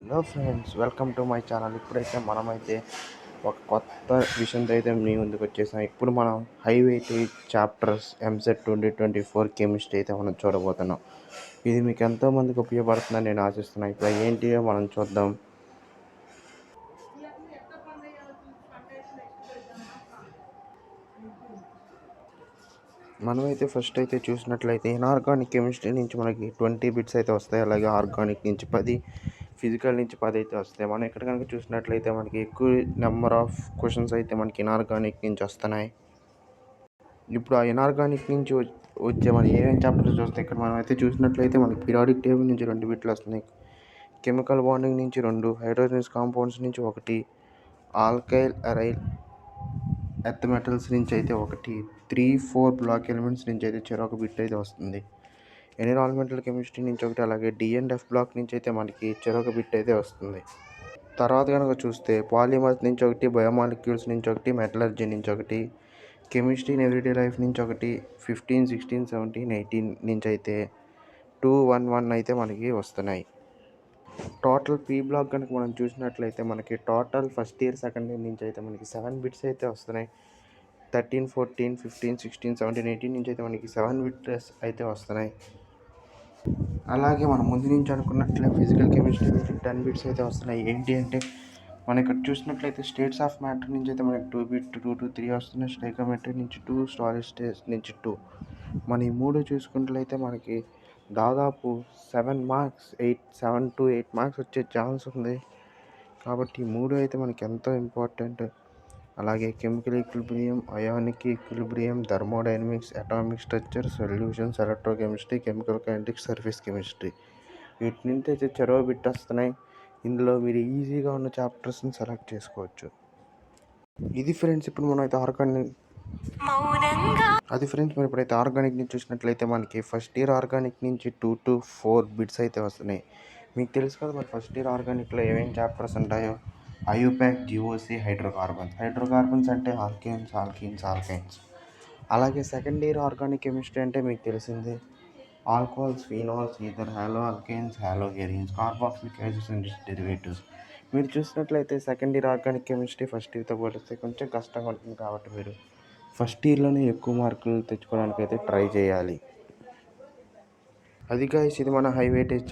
Hello friends, welcome to my channel. ఇప్పుడైతే మనమైతే ఒక కొత్త విషయంతో అయితే మీ ముందుకు వచ్చేసాం. ఇప్పుడు మనం high weightage chapters EAMCET 2024 chemistry అయితే మనం చూడబోతున్నాం. ఇది మీకు ఎంతోమందికి ఉపయోగపడుతుందని నేను ఆశిస్తున్నాను. ఇప్పుడు ఏంటియో మనం చూద్దాం. మనమైతే ఫస్ట్ అయితే చూసినట్లయితే ఇన్ఆర్గానిక్ కెమిస్ట్రీ నుంచి మనకి 20 బిట్స్ అయితే వస్తాయి. అలాగే ఆర్గానిక్ నుంచి 10, ఫిజికల్ నుంచి 10 అయితే వస్తాయి. మనం ఇక్కడ కనుక చూసినట్లయితే మనకి ఎక్కువ నెంబర్ ఆఫ్ క్వశ్చన్స్ అయితే మనకి ఇన్ఆర్గానిక్ నుంచి వస్తున్నాయి. ఇప్పుడు ఆ ఇన్ఆర్గానిక్ నుంచి వచ్చే మనం ఏమేమి చాప్టర్స్ చూస్తే ఇక్కడ మనం అయితే చూసినట్లయితే మనకి పీరియాడిక్ టేబుల్ నుంచి 2 బిట్లు వస్తున్నాయి. కెమికల్ బాండింగ్ నుంచి 2, హైడ్రోజన్స్ కాంపౌండ్స్ నుంచి 1, ఆల్కైల్ అరైల్ ఎర్త్ మెటల్స్ నుంచి అయితే 1, 3, 4 బ్లాక్ ఎలిమెంట్స్ నుంచి అయితే చెరొక బిట్ అయితే వస్తుంది. ఎన్విరాన్మెంటల్ కెమిస్ట్రీ నుంచి 1, అలాగే డిఎండ్ఎఫ్ బ్లాక్ నుంచి అయితే మనకి చెరొక బిట్ అయితే వస్తుంది. తర్వాత కనుక చూస్తే పాలిమర్స్ నుంచి 1, బయోమాలిక్యూల్స్ నుంచి 1, మెటలర్జీ నుంచి 1, కెమిస్ట్రీ ఇన్ ఎవ్రీడే లైఫ్ నుంచి 1, 15, 16, 17, 18 నుంచి అయితే 2, 1, 1 అయితే మనకి వస్తున్నాయి. టోటల్ పీ బ్లాక్ కనుక మనం చూసినట్లయితే మనకి total first year second year నుంచి అయితే మనకి 7 బిట్స్ అయితే వస్తున్నాయి. 13, 14, 15, 16, 17, 18 నుంచి అయితే మనకి 7 బిట్స్ అయితే వస్తున్నాయి. అలాగే మనం ముందు నుంచి అనుకున్నట్లే ఫిజికల్ కెమిస్ట్రీ నుంచి 10 బిట్స్ అయితే వస్తున్నాయి. ఏంటి అంటే మనం ఇక్కడ చూసినట్లయితే స్టేట్స్ ఆఫ్ మ్యాటర్ నుంచి అయితే మనకి 2 బిట్ 2 to 3 వస్తున్నాయి. స్టైకోమెట్రీ నుంచి 2, సాలిడ్ స్టేట్ నుంచి 2. మన ఈ 3 చూసుకున్నట్లయితే మనకి దాదాపు 7 to 8 మార్క్స్ వచ్చే ఛాన్స్ ఉంది. కాబట్టి ఈ 3 అయితే మనకి ఎంతో ఇంపార్టెంట్. అలాగే chemical equilibrium, ionic equilibrium, thermodynamics, atomic structure, solutions, electrochemistry, chemical kinetics, surface chemistry, వీటి నుంచి అయితే చెరవ బిట్ వస్తున్నాయి. ఇందులో మీరు ఈజీగా ఉన్న చాప్టర్స్ని సెలెక్ట్ చేసుకోవచ్చు. ఇది ఫ్రెండ్స్ ఇప్పుడు మనం అయితే మనం ఇప్పుడైతే ఆర్గానిక్ నుంచి చూసినట్లయితే మనకి ఫస్ట్ ఇయర్ ఆర్గానిక్ నుంచి 2 to 4 బిట్స్ అయితే వస్తున్నాయి. మీకు తెలుసు కదా మరి ఫస్ట్ ఇయర్ ఆర్గానిక్లో ఏమేమి చాప్టర్స్ ఉంటాయో. ఐయుపాక్, జిఓసి, హైడ్రోకార్బన్స్ అంటే ఆల్కైన్స్. అలాగే సెకండ్ ఇయర్ ఆర్గానిక్ కెమిస్ట్రీ అంటే మీకు తెలిసిందే, alcohols, phenols, ether, halo alkynes, haloarenes, carboxylic acids and derivatives. మీరు చూసినట్లయితే second year organic chemistry first ఇయర్తో పోలిస్తే కొంచెం కష్టంగా ఉంటుంది. కాబట్టి మీరు ఫస్ట్ ఇయర్లోనే ఎక్కువ మార్కులు తెచ్చుకోవడానికి అయితే ట్రై చేయాలి. అది గాయ్స్, ఇది మన హై వెయిటేజ్